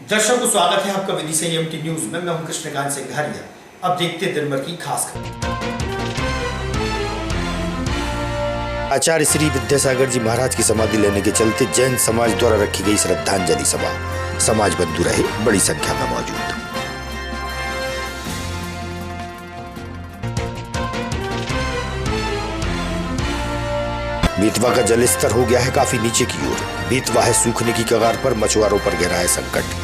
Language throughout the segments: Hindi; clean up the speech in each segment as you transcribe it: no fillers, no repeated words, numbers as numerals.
दर्शकों स्वागत है आपका विधि से एमटी न्यूज में। मैं हूं कृष्णकांत सिंघारिया। अब देखते हैं दिन भर की खास खबर। आचार्य श्री विद्यासागर जी महाराज की समाधि लेने के चलते जैन समाज द्वारा रखी गई श्रद्धांजलि सभा। समाज बंधु रहे बड़ी संख्या में मौजूद। बेतवा का जलस्तर हो गया है काफी नीचे की ओर। बेतवा है सूखने की कगार पर, मछुआरों पर गहरा है संकट।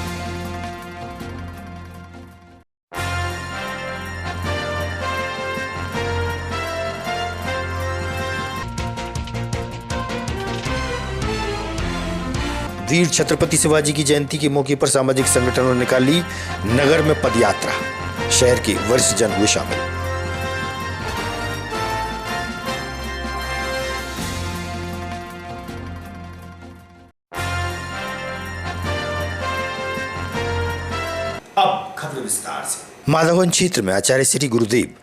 वीर छत्रपति शिवाजी की जयंती के मौके पर सामाजिक संगठनों ने निकाली नगर में पदयात्रा। शहर के वरिष्ठ जन हुए शामिल। अब खबर विस्तार से। माधवन क्षेत्र में आचार्य श्री गुरुदेव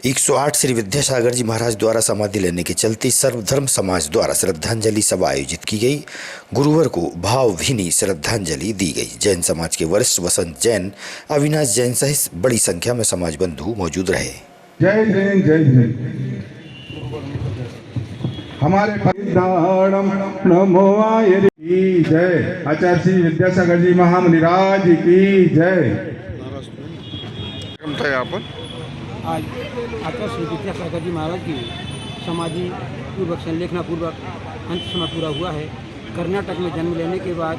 108 श्री विद्यासागर जी महाराज द्वारा समाधि लेने के चलते सर्वधर्म समाज द्वारा श्रद्धांजलि सभा आयोजित की गई। गुरुवार को भावभीनी श्रद्धांजलि दी गई। जैन समाज के वरिष्ठ वसंत जैन, अविनाश जैन सहित बड़ी संख्या में समाज बंधु मौजूद रहे। जय जैन जय जैन। हमारे परिधानम नमो आय की जय। आचार्य श्री विद्यासागर जी महामुनिराज की जय। यहाँ पर आज आचार्य श्री विद्यासागर जी महाराज की समाधि पूर्वक संलेखना पूर्वक अंत समय पूरा हुआ है। कर्नाटक में जन्म लेने के बाद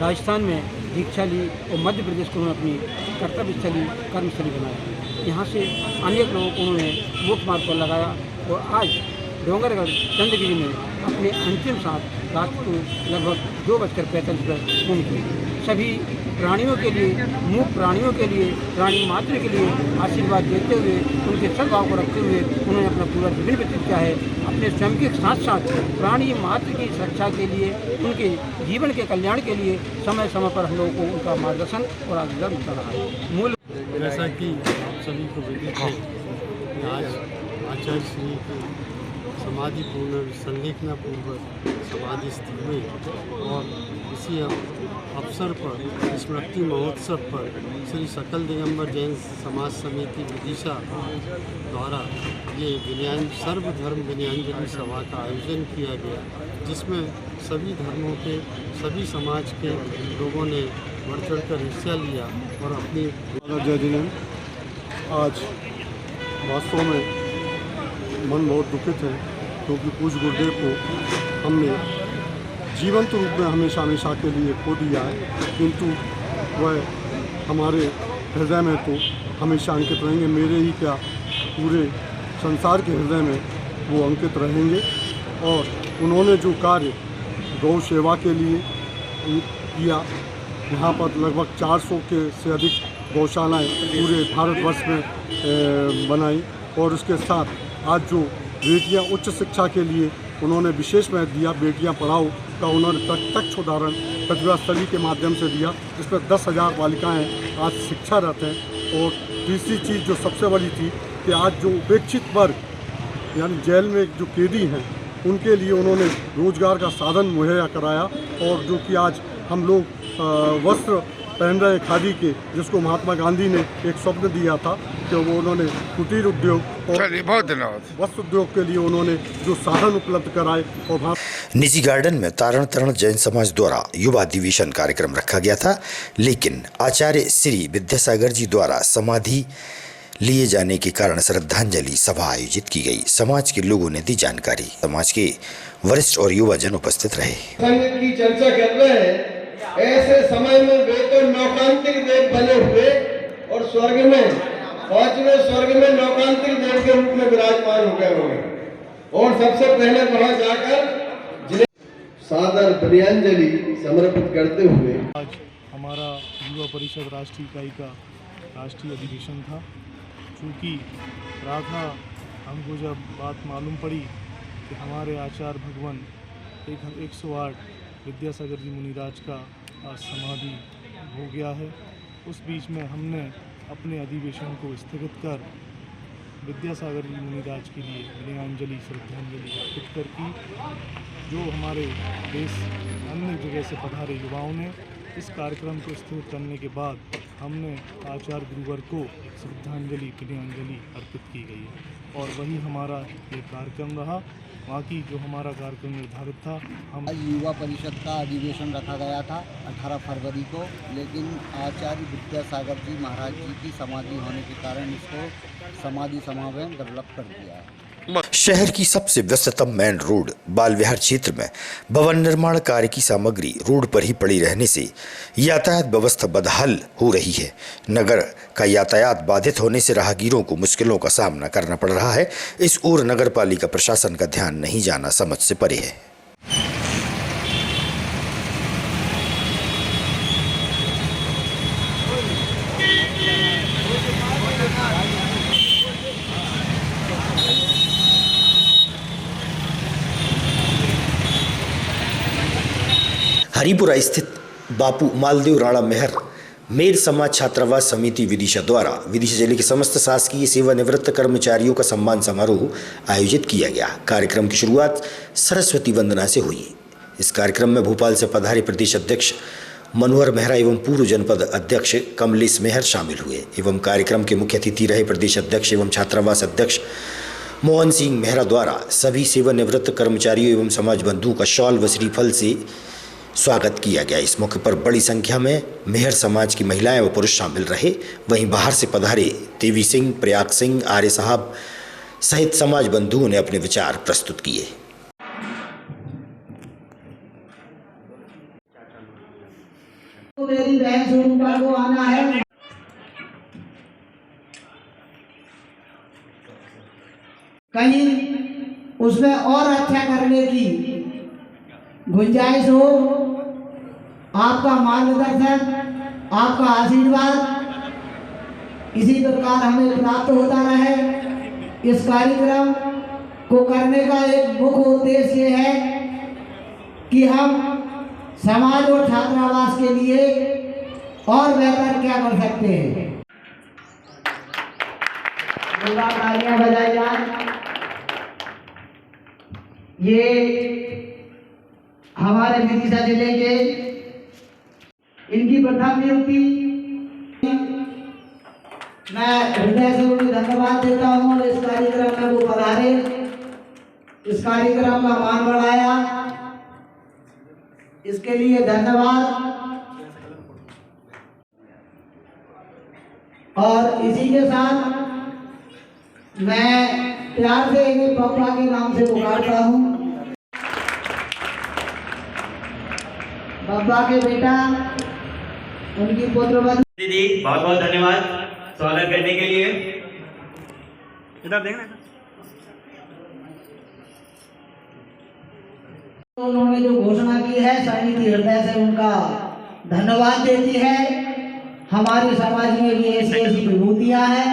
राजस्थान में दीक्षा ली और मध्य प्रदेश को उन्होंने अपनी कर्तव्यस्थली कर्मस्थली बनाया। यहाँ से अनेक लोगों को उन्होंने मुख्य मार्ग पर लगाया और आज डोंगरगढ़ चंद्रगिरी में अपने अंतिम सांस रात को लगभग 2:45 पर पूर्ण की। सभी प्राणियों के लिए, मूक प्राणियों के लिए, प्राणी मात्र के लिए आशीर्वाद देते हुए, उनके सद्भाव को रखते हुए उन्होंने अपना पूरा जीवन व्यतीत किया है। अपने स्वयं के साथ साथ प्राणी मात्र की सुरक्षा के लिए, उनके जीवन के कल्याण के लिए समय समय पर हम लोगों को उनका मार्गदर्शन और आशीर्वाद मिलता रहा है। मूल जैसा कि सभी को विदित है, आज आचार्य श्री की समाधि पूर्ण संलेखना पूर्वक समाधि स्थित हुई और इसी अवसर पर स्मृति महोत्सव पर श्री सकल दिगंबर जैन समाज समिति विदिशा द्वारा ये सर्वधर्म विनयांजलि सभा का आयोजन किया गया, जिसमें सभी धर्मों के, सभी समाज के लोगों ने बढ़ चढ़ कर हिस्सा लिया और अपनी जय जिनेन्द्र। आज वास्तव में मन बहुत दुखित है क्योंकि पूज्य गुरुदेव को हमने जीवंत रूप में हमेशा हमेशा के लिए खो दिया है, किंतु वह हमारे हृदय में तो हमेशा अंकित रहेंगे। मेरे ही क्या, पूरे संसार के हृदय में वो अंकित रहेंगे। और उन्होंने जो कार्य गौ सेवा के लिए किया, यहाँ पर लगभग 400 के से अधिक गौशालाएँ पूरे भारतवर्ष में बनाई और उसके साथ आज जो बेटियां उच्च शिक्षा के लिए उन्होंने विशेष महत्व दिया, बेटियां पढ़ाओ का उन्होंने प्रत्यक्ष उदाहरण प्रतिभास्थली के माध्यम से दिया, जिसमें 10,000 बालिकाएँ आज शिक्षारत हैं। और तीसरी चीज़ जो सबसे बड़ी थी कि आज जो उपेक्षित वर्ग यानी जेल में जो कैदी हैं, उनके लिए उन्होंने रोजगार का साधन मुहैया कराया। और जो कि आज हम लोग वस्त्र पहन रहे खादी के, जिसको महात्मा गांधी ने एक स्वप्न दिया था कि वो उन्होंने कुटीर उद्योग और वस्त्र उद्योग के लिए उन्होंने जो साधन उपलब्ध कराए। और निजी गार्डन में तारण तरण जैन समाज द्वारा युवा अधिवेशन कार्यक्रम रखा गया था, लेकिन आचार्य श्री विद्यासागर जी द्वारा समाधि लिए जाने के कारण श्रद्धांजलि सभा आयोजित की गई। समाज के लोगों ने दी जानकारी। समाज के वरिष्ठ और युवा जन उपस्थित रहे। संगीत की चर्चा कर रहे हैं, ऐसे समय में वे तो नौकांतिक देव बने हुए और स्वर्ग में, पांचवें स्वर्ग में नौकांतिक देव के रूप में विराजमान हो गए होंगे। और सबसे पहले वहां जाकर जिन्हें सादर विनयांजलि समर्पित करते हुए आज हमारा युवा परिषद राष्ट्रीय इकाई का राष्ट्रीय अधिवेशन था। चूँकि राधा हमको जब बात मालूम पड़ी कि हमारे आचार्य भगवान 108 विद्यासागर जी मुनिराज का समाधि हो गया है, उस बीच में हमने अपने अधिवेशन को स्थगित कर विद्यासागर जी मुनिराज के लिए विनयांजलि श्रद्धांजलि अर्पित कर की। जो हमारे देश अन्य जगह से पधारे युवाओं ने इस कार्यक्रम को स्थगित करने के बाद हमने आचार्य गुरुवर को श्रद्धांजलि पुष्पांजलि अर्पित की गई है और वही हमारा ये कार्यक्रम रहा। बाकी जो हमारा कार्यक्रम निर्धारित था, हम आज युवा परिषद का अधिवेशन रखा गया था 18 फरवरी को, लेकिन आचार्य विद्यासागर जी महाराज जी की समाधि होने के कारण इसको समाधि समावेश डेवलप कर दिया है। शहर की सबसे व्यस्ततम मेन रोड बाल विहार क्षेत्र में भवन निर्माण कार्य की सामग्री रोड पर ही पड़ी रहने से यातायात व्यवस्था बदहाल हो रही है। नगर का यातायात बाधित होने से राहगीरों को मुश्किलों का सामना करना पड़ रहा है। इस ओर नगर पालिका प्रशासन का ध्यान नहीं जाना समझ से परे है। हरिपुरा स्थित बापू मालदेव राणा मेहर मेर समाज छात्रावास समिति विदिशा द्वारा विदिशा जिले के समस्त शासकीय सेवानिवृत्त कर्मचारियों का सम्मान समारोह आयोजित किया गया। कार्यक्रम की शुरुआत सरस्वती वंदना से हुई। इस कार्यक्रम में भोपाल से पधारे प्रदेश अध्यक्ष मनोहर मेहरा एवं पूर्व जनपद अध्यक्ष कमलेश मेहर शामिल हुए एवं कार्यक्रम के मुख्य अतिथि रहे प्रदेश अध्यक्ष एवं छात्रावास अध्यक्ष मोहन सिंह मेहरा द्वारा सभी सेवानिवृत्त कर्मचारियों एवं समाज बंधुओं का शॉल व श्रीफल से स्वागत किया गया। इस मौके पर बड़ी संख्या में मेहर समाज की महिलाएं व पुरुष शामिल रहे। वहीं बाहर से पधारे देवी सिंह, प्रयाग सिंह, आर्य साहब सहित समाज बंधुओं ने अपने विचार प्रस्तुत किए। मेरी बहन स्वरूपा को आना है। कहीं उसमें और अच्छा करने की गुंजाइश हो, आपका मार्गदर्शन, आपका आशीर्वाद इसी प्रकार हमें प्राप्त होता रहे। इस कार्यक्रम को करने का एक मुख्य उद्देश्य है कि हम समाज और छात्रावास के लिए और बेहतर क्या कर सकते हैं। तालियां बजाई जाए। ये हमारे विदिशा जिले के इनकी प्रथम नियुक्ति, मैं हृदय से उन्हें धन्यवाद देता हूँ और इस कार्यक्रम में वो पधारे, इस कार्यक्रम का मान बढ़ाया, इसके लिए धन्यवाद। और इसी के साथ मैं प्यार से इन्हें पप्पा के नाम से पुकारता हूँ। बाबा के बेटा, उनकी पुत्रवधू दीदी, बहुत बहुत धन्यवाद स्वागत करने के लिए। इधर देखना। उन्होंने जो घोषणा की है, समिति हृदय से उनका धन्यवाद देती है। हमारे समाज में भी ऐसी ऐसी विभूतियां हैं।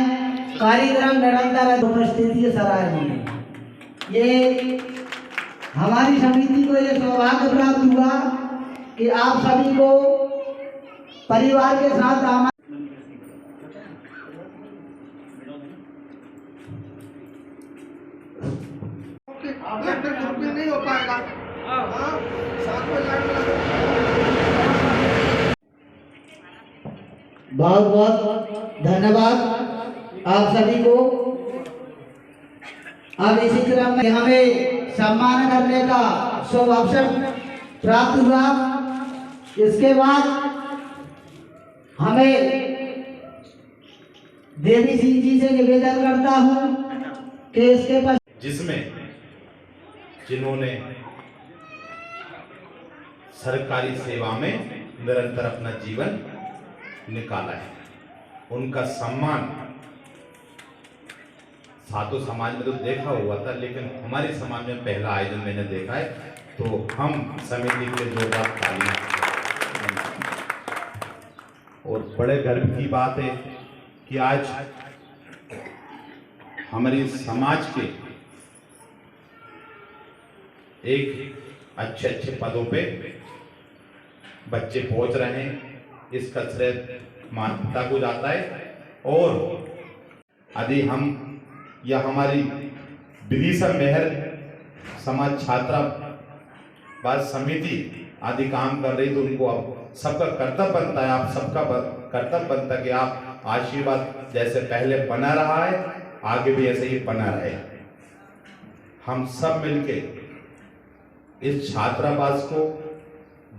कार्यक्रम निरंतर उपस्थिति सराहनीय है। ये हमारी समिति को ये सौभाग्य प्राप्त हुआ कि आप सभी को परिवार के साथ नहीं हो पाएगा। बहुत बहुत धन्यवाद आप सभी को। अब इसी क्रम में हमें सम्मान करने का शुभ अवसर प्राप्त हुआ। इसके बाद हमें देवी सिंह जी से निवेदन करता हूं कि इसके पास जिसमें जिन्होंने सरकारी सेवा में निरंतर अपना जीवन निकाला है, उनका सम्मान सातों समाज में तो देखा हुआ था, लेकिन हमारे समाज में पहला आयोजन मैंने देखा है, तो हम समिति के जोरदार तालियां। और बड़े गर्व की बात है कि आज हमारे समाज के एक अच्छे अच्छे पदों पे बच्चे पहुंच रहे हैं। इसका श्रेय माता पिता को जाता है। और यदि हम या हमारी विदिशा मेहर समाज छात्रावास समिति आदि काम कर रही, तो उनको अब सबका कर्तव्य बनता है, आप सबका कर्तव्य बनता है कि आप आशीर्वाद जैसे पहले बना रहा है आगे भी ऐसे ही बना रहे। हम सब मिलके इस छात्रावास को,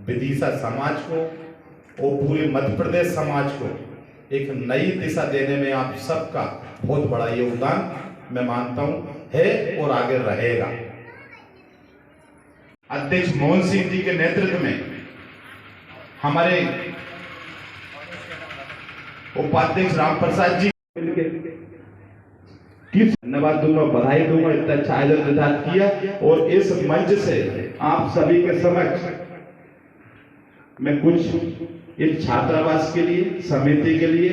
विदिशा समाज को और पूरे मध्य प्रदेश समाज को एक नई दिशा देने में आप सबका बहुत बड़ा योगदान मैं मानता हूं है और आगे रहेगा। अध्यक्ष मोहन सिंह जी के नेतृत्व में हमारे उपाध्यक्ष राम प्रसाद जी किस धन्यवाद दूंगा, बधाई दूंगा, इतना अच्छा आयोजन निर्धारित किया। और इस मंच से आप सभी के समक्ष मैं कुछ इस छात्रावास के लिए, समिति के लिए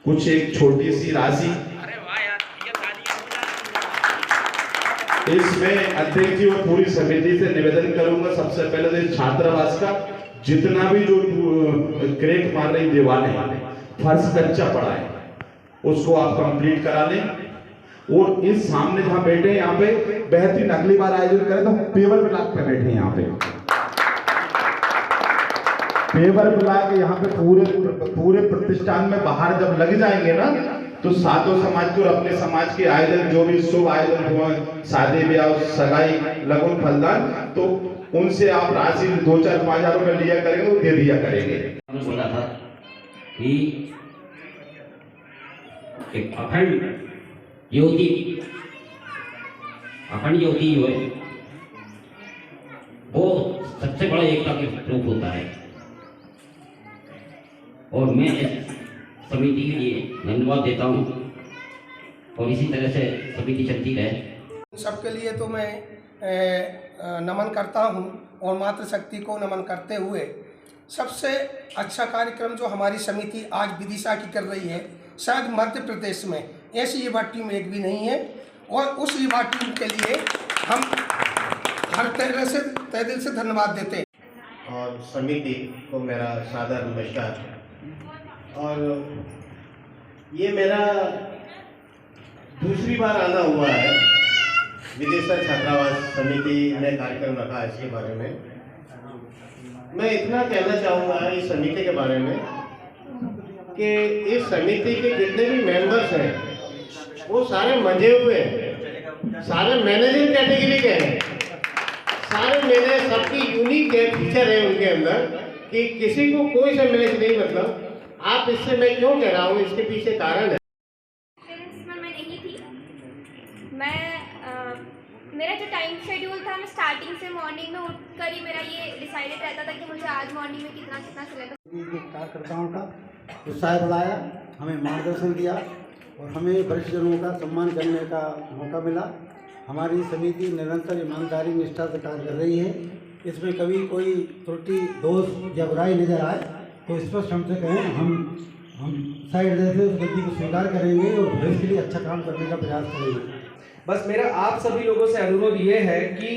कुछ एक छोटी सी राशि इसमें अध्यक्ष जी और पूरी समिति से निवेदन करूंगा। सबसे पहले तो इस छात्रावास का जितना भी जो क्रेक मार रही दीवारें, फर्श कच्चा पड़ा है, उसको आप कंप्लीट करा लें। और इस सामने जहां बैठे यहाँ पे बेहतरीन अगली बार आयोजन करें तो पेवर ब्लॉक पे बैठे यहाँ पे, पेवर ब्लॉक यहाँ पे पूरे प्रतिष्ठान में बाहर जब लग जाएंगे ना, तो सातों समाज के और अपने समाज के आयोजन जो भी शुभ आयोजन हुए, शादी ब्याह, सगाई, लगन, फलदान, तो उनसे आप राशि 2-4-5 रुपए लिया करेंगे, वो दे दिया करेंगे। बोला था कि एक अखंड ज्योति जो है वो सबसे बड़ा एकता के रूप होता है। और मैं इस समिति के लिए धन्यवाद देता हूँ और इसी तरह से समिति चलती रहे। सबके लिए तो मैं नमन करता हूँ और मातृशक्ति को नमन करते हुए सबसे अच्छा कार्यक्रम जो हमारी समिति आज विदिशा की कर रही है, शायद मध्य प्रदेश में ऐसी युवा टीम एक भी नहीं है। और उस युवा टीम के लिए हम हर तरह से तहे दिल से धन्यवाद देते हैं। और समिति को मेरा सादर नमस्कार। और ये मेरा दूसरी बार आना हुआ है, विदिशा छात्रावास समिति ने कार्यक्रम रखा है। इसके बारे में मैं इतना कहना चाहूँगा इस समिति के बारे में कि इस समिति के जितने भी मेंबर्स हैं वो सारे मजे हुए हैं, सारे मैनेजर कैटेगरी के हैं, सारे मेरे सबकी यूनिक फीचर है उनके अंदर कि किसी को कोई से मैच नहीं। मतलब आप इससे मैं क्यों कह रहा हूँ, इसके पीछे कारण है। मैं नहीं थी, मेरा जो टाइम शेड्यूल था, मैं स्टार्टिंग से मॉर्निंग में उठकर ही मेरा ये डिसाइडेड रहता था कि मुझे आज मॉर्निंग में कितना सिलेबस। कार्यकर्ताओं का उत्साह बढ़ाया, हमें मार्गदर्शन दिया और हमें वरिष्ठ जनों का सम्मान करने का मौका मिला। हमारी समिति निरंतर ईमानदारी निष्ठा से कार्य कर रही है। इसमें कभी कोई त्रुटि, दोष या बुराई नजर आए तो स्पष्ट हमसे कहें, हम साइड से उस गलती को स्वीकार करेंगे और भविष्य के लिए अच्छा काम करने का प्रयास करेंगे। बस मेरा आप सभी लोगों से अनुरोध ये है कि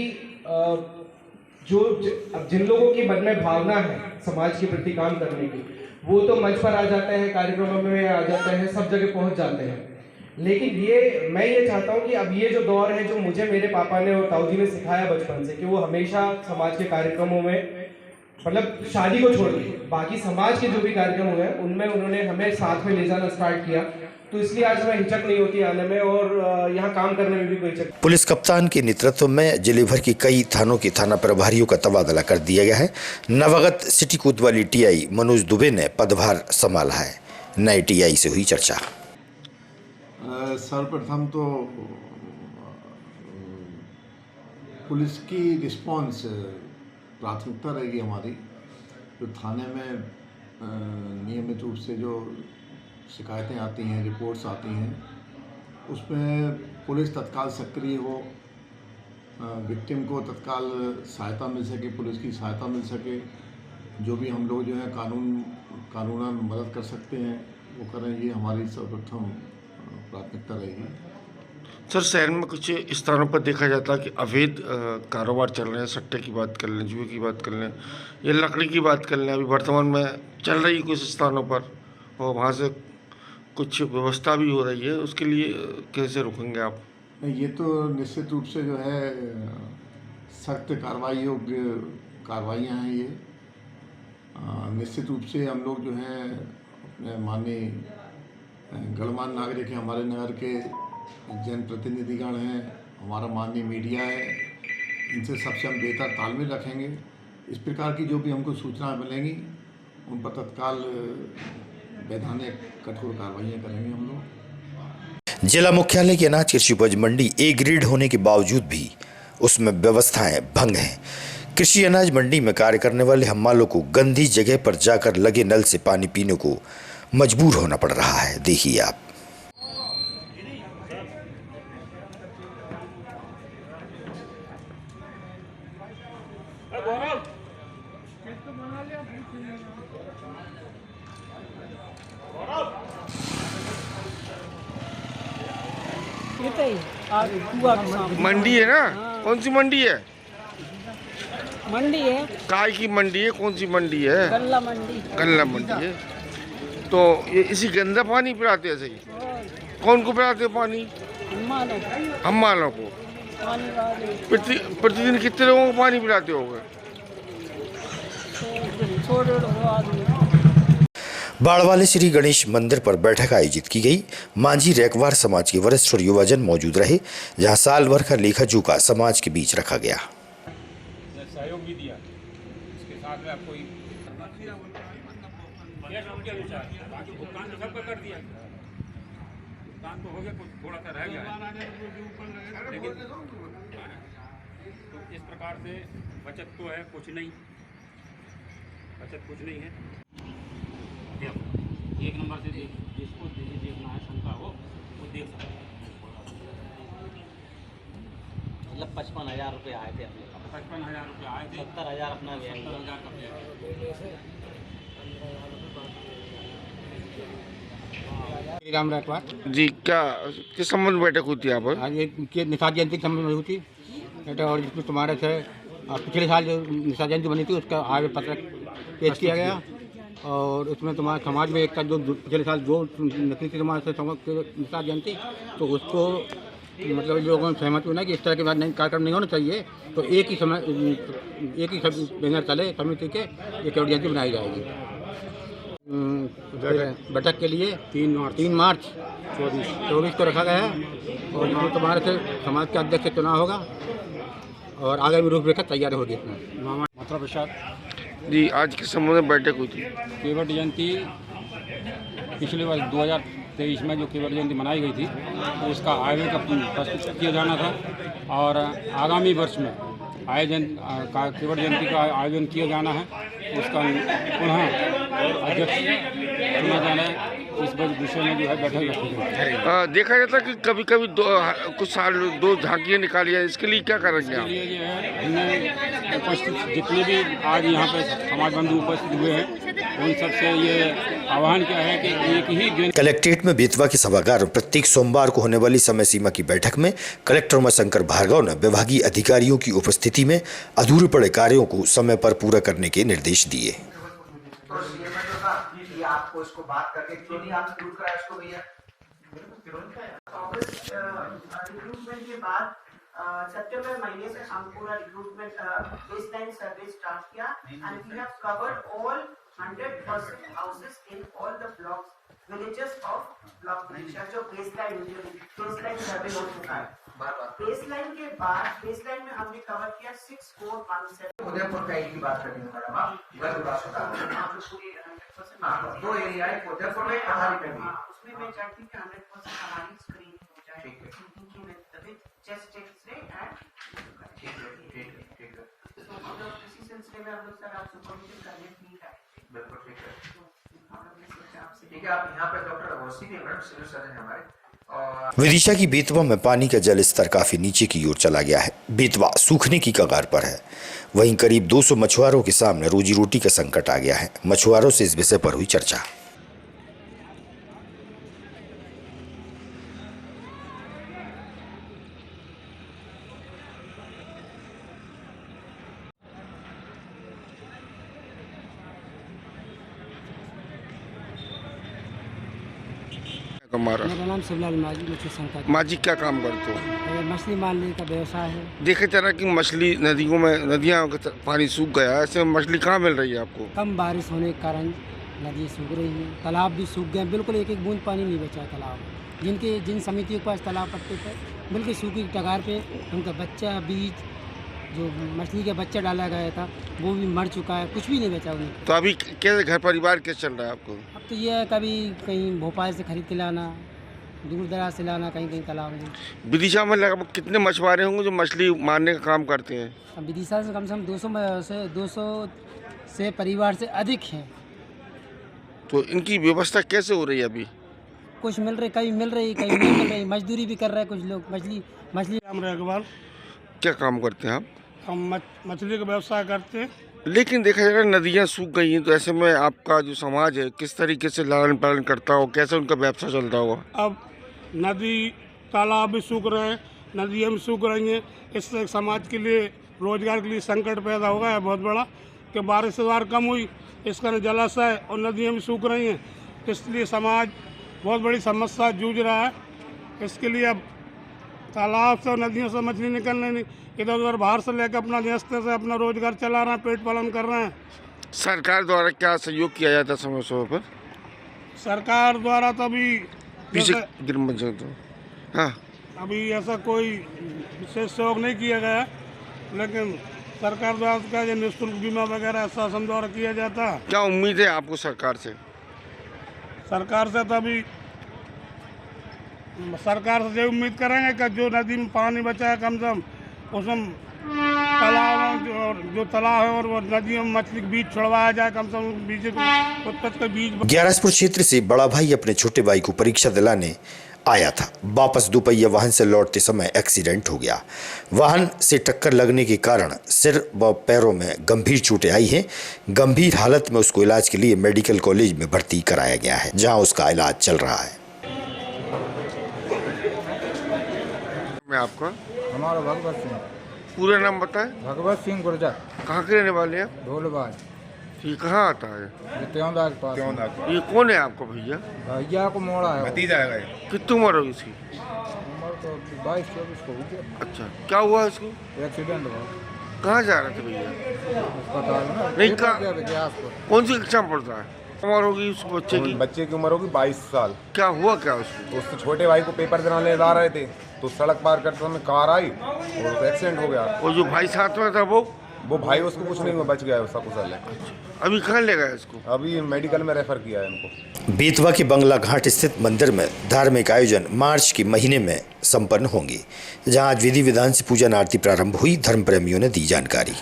जिन लोगों की मन में भावना है समाज के प्रति काम करने की, वो तो मंच पर आ जाते हैं, कार्यक्रमों में आ जाते हैं, सब जगह पहुंच जाते हैं। लेकिन मैं ये चाहता हूं कि अब ये जो दौर है, जो मुझे मेरे पापा ने और ताऊ जी ने सिखाया बचपन से, कि वो हमेशा समाज के कार्यक्रमों में, मतलब शादी को छोड़ के बाकी समाज के जो भी कार्यक्रम हुए हैं उनमें उन्होंने हमें साथ में ले जाना स्टार्ट किया। तो इसलिए आज मैं हिचक नहीं होती आने में और यहाँ काम करने में भी कोई हिचक। पुलिस कप्तान के नेतृत्व में जिले भर की कई थानों के थाना प्रभारियों का तबादला कर दिया गया है। नवागत सिटी कोतवाली टीआई मनोज दुबे ने पदभार संभाला है। नए टीआई से हुई चर्चा। सर्वप्रथम तो पुलिस की रिस्पांस प्राथमिकता रहेगी हमारी। जो थाने में नियमित रूप से जो शिकायतें आती हैं, रिपोर्ट्स आती हैं, उसमें पुलिस तत्काल सक्रिय हो, विक्टिम को तत्काल सहायता मिल सके, पुलिस की सहायता मिल सके। जो भी हम लोग जो है कानूनन मदद कर सकते हैं वो करें, ये हमारी सर्वप्रथम प्राथमिकता रहेगी। सर, शहर में कुछ स्थानों पर देखा जाता है कि अवैध कारोबार चल रहे हैं। सट्टे की बात कर लें, जुए की बात कर लें या लकड़ी की बात कर लें, अभी वर्तमान में चल रही है कुछ स्थानों पर, और वहाँ से कुछ व्यवस्था भी हो रही है। उसके लिए कैसे रोकेंगे आप? ये तो निश्चित रूप से जो है सख्त कार्रवाई योग्य कार्रवाइयाँ हैं ये। निश्चित रूप से हम लोग जो हैं अपने माननीय गणमान्य नागरिक हैं, हमारे नगर के जनप्रतिनिधिगण हैं, हमारा माननीय मीडिया है, इनसे सबसे हम बेहतर तालमेल रखेंगे। इस प्रकार की जो भी हमको सूचनाएं मिलेंगी उन पर तत्काल वैधानिक कठोर कार्रवाइयाँ करेंगे हम लोग। जिला मुख्यालय की अनाज कृषि उपज मंडी ए ग्रेड होने के बावजूद भी उसमें व्यवस्थाएं भंग हैं। कृषि अनाज मंडी में कार्य करने वाले हमालों को गंदी जगह पर जाकर लगे नल से पानी पीने को मजबूर होना पड़ रहा है। देखिए आप। मंडी है ना? कौन सी मंडी है? मंडी है। काय की मंडी है? कौन सी मंडी है? गल्ला मंडी। गल्ला मंडी है। तो ये इसी गंदा पानी पिलाते हैं? सही। कौन को पिलाते हैं पानी? हमालों को। प्रतिदिन कितने लोगों को पानी पिलाते होंगे? बाड़वाले श्री गणेश मंदिर पर बैठक आयोजित की गई। मांझी रैकवार समाज के वरिष्ठ और युवाजन मौजूद रहे, जहां साल भर का लेखा जोखा समाज के बीच रखा गया। सहयोग भी दिया, इसके साथ में आपको भुगतान तो सबका कर दिया, भुगतान तो हो गया, कुछ थोड़ा सा रह गया है, लेकिन तो इस प्रकार से बचत तो है कुछ नहीं, बचत कुछ नहीं है। एक नंबर से जिसको देखना है शंका हो वो देख सकते हैं। मतलब 55,000 रुपये आए थे अपने। 55,000 रुपये आए थे। 70,000 अपना गया। 70,000 का राम रैकवार जी, क्या किस संबंध में बैठक हुई थी यहाँ पर? आज ये निषाद जयंती के संबंध में हुई थी बेटा, और जिसमें तुम्हारे से पिछले साल जो निषाद जयंती बनी थी उसका आगे पत्रक पेश किया गया, और उसमें तुम्हारे समाज में एक जो पिछले साल जो नकली थी तुम्हारे से निषाद जयंती, तो उसको मतलब लोगों ने सहमत हुआ कि इस तरह के बाद नहीं कार्यक्रम नहीं होना चाहिए, तो एक ही बैनर चले समिति के ये केवट जयंती बनाई जाएगी। बैठक के लिए 3 मार्च 24 को रखा गया है, और इसमें तुम्हारे से समाज के अध्यक्ष चुनाव होगा और आगामी रूपरेखा तैयार होगी। इसमें मात्रा प्रसाद जी, आज किस संबंध में बैठक हुई थी? केवट जयंती पिछले वर्ष 2023 में जो केवट जयंती मनाई गई थी, तो उसका आयोजन का प्रस्तुत किया जाना था, और आगामी वर्ष में केवट जयंती का आयोजन किया जाना है, उसका पुनः अध्यक्ष चुना जाना है। इस विषय में जो है बैठक रखी गई। देखा जाता है कि कभी कभी कुछ साल 2 झांकियाँ निकाली है, इसके लिए क्या करेंगे आप? इसके लिए जो है हमने उपस्थित जितने भी आज यहाँ पे समाज बंधु उपस्थित हुए हैं उन सबसे ये आह्वान किया है कि एक ही दिन। कलेक्ट्रेट में बेतवा के सभागार में प्रत्येक सोमवार को होने वाली समय सीमा की बैठक में कलेक्टर उमाशंकर भार्गव ने विभागीय अधिकारियों की उपस्थिति में अधूरे पड़े कार्यों को समय पर पूरा करने के निर्देश दिए। आपको इसको बात करके क्यों नहीं आप शुरू कराए इसको भैया? रिक्रूटमेंट के बाद सितंबर महीने से हम पूरा रिक्रूटमेंट बेसलाइन सर्वे स्टार्ट किया, and we have covered all 100% houses in all the blocks villages of block परिषद। जो बेसलाइन सर्वे हो चुका है। बेसलाइन के बाद बेसलाइन में हमने कवर किया 6417 उदयपुर का की बात करेंगे मैडम आप दो एरिया है उदयपुर में कहानी में भी उसमें मैं चाहती हूँ कि 100% हमारी स्क्रीनिंग हो जाए। ठीक है, चेस्ट एक्सरे एंड ठीक है तो हम लोग इसी सिलसिले में हम लोग सर आप सुपरविजन करने ठीक है। बिल्कुल ठीक है, आप यहाँ पे डॉक्टर अवस्थी भी मैडम सिविल सर्जन है हमारे। विदिशा की बेतवा में पानी का जल स्तर काफी नीचे की ओर चला गया है। बेतवा सूखने की कगार पर है। वहीं करीब 200 मछुआरों के सामने रोजी रोटी का संकट आ गया है। मछुआरों से इस विषय पर हुई चर्चा। हमारा मेरा नाम शिवलाल माझी, मछली संका। माजी क्या काम करते हो? मछली मारने का व्यवसाय है। देखे जा रहा कि मछली नदियों में, नदियाँ का पानी सूख गया है, ऐसे में मछली कहाँ मिल रही है आपको? कम बारिश होने के कारण नदी सूख रही है, तालाब भी सूख गए, बिल्कुल एक एक बूंद पानी नहीं बचा तालाब। जिन समितियों के पास तालाब पट्टे पर बिल्कुल सूखी टगार पे उनका बच्चा, बीज जो मछली का बच्चा डाला गया था वो भी मर चुका है, कुछ भी नहीं बचा उन्हें। तो अभी कैसे घर परिवार कैसे चल रहा है आपको? अब तो ये है कभी कहीं भोपाल से खरीद के लाना, दूर दराज से लाना, कहीं कहीं तालाब में। विदिशा में लगभग कितने मछुआरे होंगे जो मछली मारने का काम करते हैं? अब विदिशा से कम 200 से परिवार से अधिक हैं। तो इनकी व्यवस्था कैसे हो रही है अभी? कुछ मिल रही, कहीं मिल रही, कहीं नहीं मिल रही। मजदूरी भी कर रहे हैं कुछ लोग। मछली अग्रवाल। क्या काम करते हैं आप? हम मछली का व्यवसाय करते हैं। लेकिन देखा जाए नदियाँ सूख गई हैं, तो ऐसे में आपका जो समाज है किस तरीके से लालन पालन करता हो, कैसे उनका व्यवसाय चलता होगा? अब नदी तालाब भी सूख रहे हैं, नदियाँ भी सूख रही हैं, इससे समाज के लिए, रोजगार के लिए संकट पैदा हो गया है बहुत बड़ा कि बारिश कम हुई, इस कारण जलाशय और नदियाँ भी सूख रही हैं, इसलिए समाज बहुत बड़ी समस्या जूझ रहा है। इसके लिए अब तालाब से और नदियों से मछली निकलने नहीं, इधर उधर बाहर से लेकर अपना व्यवस्था से अपना रोजगार चला रहे हैं, पेट पालन कर रहे हैं। सरकार द्वारा क्या सहयोग किया जाता है समय समय पर? सरकार द्वारा तो अभी हाँ, अभी ऐसा कोई विशेष सहयोग नहीं किया गया, लेकिन सरकार द्वारा का जो निःशुल्क बीमा वगैरह शासन द्वारा किया जाता है। क्या उम्मीद है आपको सरकार से? सरकार से तो अभी सरकार से ये उम्मीद करेंगे कि जो नदी में पानी बचा है कम से कम उसमें तालाब जो तालाब है और वो नदियों में मछली के बीज छुड़वाया जाए, कम से कम बीज उत्पत्ति का बीज। ग्यारसपुर क्षेत्र से बड़ा भाई अपने छोटे भाई को परीक्षा दिलाने आया था। वापस दोपहिया वाहन से लौटते समय एक्सीडेंट हो गया। वाहन से टक्कर लगने के कारण सिर व पैरों में गंभीर चोटें आई हैं। गंभीर हालत में उसको इलाज के लिए मेडिकल कॉलेज में भर्ती कराया गया है, जहां उसका इलाज चल रहा है। मैं आपका हमारा भगवत सिंह। पूरा नाम बताएं? भगवत सिंह गुर्जर। कहाँ के रहने वाले हैं? ढोलबाज। ये कहाँ आता है? त्योंदा के पास। ये कौन है आपका भैया? भैया को मोड़ा है, भतीजा है। कितनी उम्र होगी इसकी? उम्र तो 22-24 को हो गया। अच्छा, क्या हुआ इसको? एक्सीडेंट हुआ। कहाँ जा रहे थे भैया? अस्पताल में। नहीं, कौन सी कक्षा में पढ़ता है? उम्र होगी उस बच्चे की? बच्चे की उम्र होगी 22 साल। क्या हुआ क्या उसको? उसके छोटे भाई को पेपर दिलाने ला रहे थे, तो सड़क पार करते समय कार आई और उसका एक्सीडेंट हो गया। और जो भाई साथ में था वो भाई उसको कुछ नहीं हुआ, बच गया, उसका कुशल है। अभी कहाँ ले गए इसको? अभी मेडिकल में रेफर किया है इनको। बेतवा के बंगला घाट स्थित मंदिर में धार्मिक आयोजन मार्च के महीने में संपन्न होंगे, जहां आज विधि विधान से पूजन आरती प्रारंभ हुई। धर्म प्रेमियों ने दी जानकारी।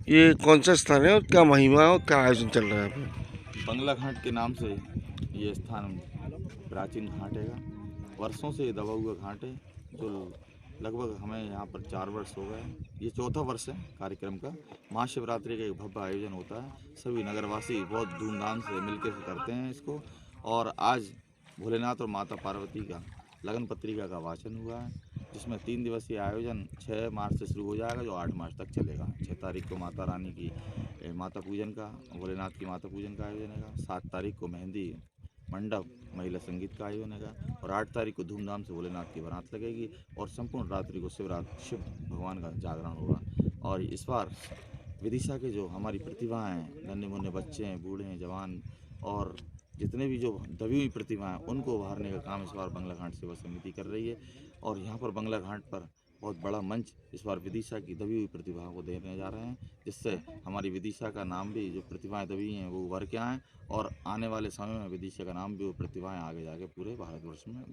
ये कौन सा स्थान है और क्या महिमा और क्या आयोजन चल रहा है? बंगला घाट के नाम से ये स्थान प्राचीन घाट है, वर्षों से दबा हुआ घाट है, जो लगभग हमें यहाँ पर 4 वर्ष हो गए। ये चौथा वर्ष है कार्यक्रम का। महाशिवरात्रि का एक भव्य आयोजन होता है, सभी नगरवासी बहुत धूमधाम से मिलकर करते हैं इसको। और आज भोलेनाथ और माता पार्वती का लगन पत्रिका का वाचन हुआ है, जिसमें 3 दिवसीय आयोजन 6 मार्च से शुरू हो जाएगा, जो 8 मार्च तक चलेगा। 6 तारीख को माता रानी की माता पूजन का, भोलेनाथ की माता पूजन का आयोजन है। 7 तारीख को मेहंदी मंडप महिला संगीत का आयोजन है और 8 तारीख को धूमधाम से भोलेनाथ की बारात लगेगी और संपूर्ण रात्रि को शिव भगवान का जागरण होगा। और इस बार विदिशा के जो हमारी प्रतिभाएँ हैं, नन्हे मुन्ने बच्चे हैं, बूढ़े हैं, जवान और जितने भी जो दबी हुई प्रतिभाएँ उनको उभारने का काम इस बार बंगला घाट सेवा समिति कर रही है। और यहाँ पर बंगला घाट पर बहुत बड़ा मंच इस बार विदिशा की दबी हुई प्रतिभाओं को देने जा रहे हैं, जिससे हमारी विदिशा का नाम भी, जो प्रतिभाएं दबी हैं वो उभर के आएँ और आने वाले समय में विदिशा का नाम भी, वो प्रतिभाएं आगे जाके पूरे भारतवर्ष में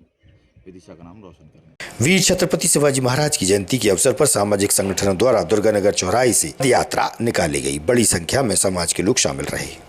विदिशा का नाम रोशन करें। वीर छत्रपति शिवाजी महाराज की जयंती के अवसर पर सामाजिक संगठनों द्वारा दुर्गानगर चौराहे से यात्रा निकाली गई। बड़ी संख्या में समाज के लोग शामिल रहे।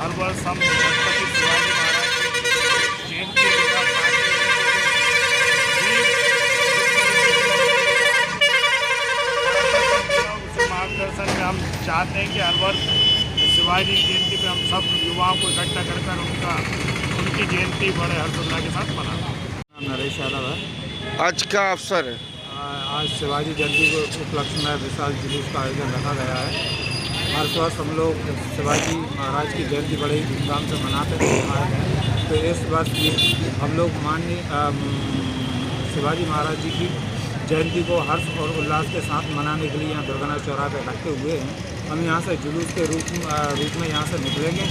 हर वर्ष हम छत्रपति शिवाजी महाराज की जयंती मार्गदर्शन में हम चाहते हैं कि हर वर्ष शिवाजी जयंती पे हम सब युवाओं को इकट्ठा कर उनकी जयंती बड़े हर्षोल्लास के साथ मनाते हैं। नरेश यादव है। आज का अवसर है, आज शिवाजी जयंती के उपलक्ष्य में विशाल जुलूस का आयोजन रखा गया है। हर वर्ष हम लोग शिवाजी महाराज की जयंती बड़े ही धूमधाम से मनाते हैं। तो इस वर्ष भी हम लोग माननीय शिवाजी महाराज जी की जयंती को हर्ष और उल्लास के साथ मनाने के लिए यहाँ दुर्गानाथ चौराहे पर इकट्ठे हुए हैं। हम यहाँ से जुलूस के रूप में यहाँ से निकलेंगे।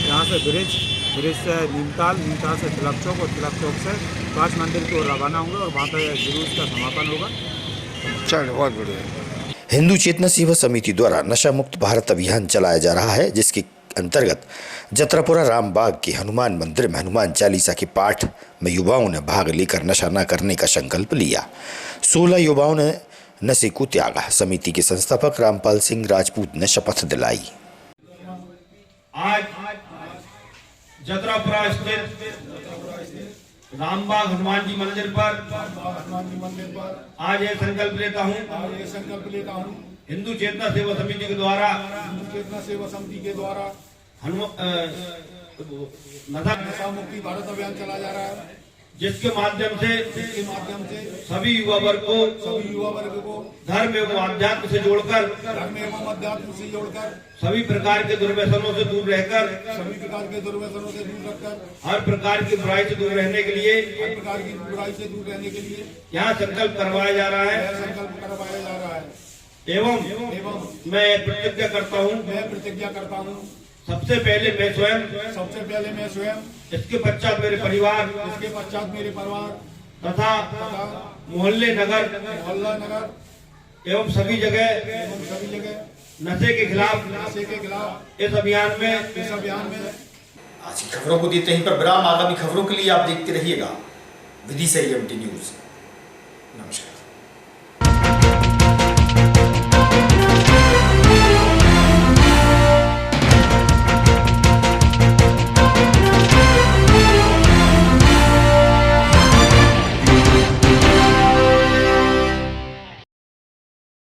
यहाँ से ब्रिज से नीमताल से तिलक चौक और तिलक चौक से काश मंदिर की ओर रवाना होंगे और वहाँ पर जुलूस का समापन होगा। चलो, बहुत बढ़िया। हिंदू चेतना सेवा समिति द्वारा नशा मुक्त भारत अभियान चलाया जा रहा है, जिसके अंतर्गत जत्रापुरा रामबाग के हनुमान मंदिर में हनुमान चालीसा के पाठ में युवाओं ने भाग लेकर नशा न करने का संकल्प लिया। 16 युवाओं ने नशे को त्यागा। समिति के संस्थापक रामपाल सिंह राजपूत ने शपथ दिलाई। आज जत्रापुरा स्थित रामबाग हनुमान जी मंदिर पर आज ये संकल्प लेता हूँ हिंदू चेतना सेवा समिति के द्वारा नशा मुक्ति भारत अभियान चलाया जा रहा है, जिसके माध्यम से सभी युवा वर्ग को धर्म एवं अध्यात्म से जोड़कर सभी प्रकार के दुर्व्यसनों से दूर रहकर हर प्रकार की बुराई से दूर रहने के लिए यहाँ संकल्प करवाया जा रहा है। एवं मैं प्रतिज्ञा करता हूँ सबसे पहले मैं स्वयं इसके पश्चात मेरे परिवार तथा मोहल्ला नगर एवं सभी जगह नशे के खिलाफ इस अभियान में आज की खबरों को देते हैं पर विराम। आगामी खबरों के लिए आप देखते रहिएगा विदिशा EMT न्यूज। नमस्कार।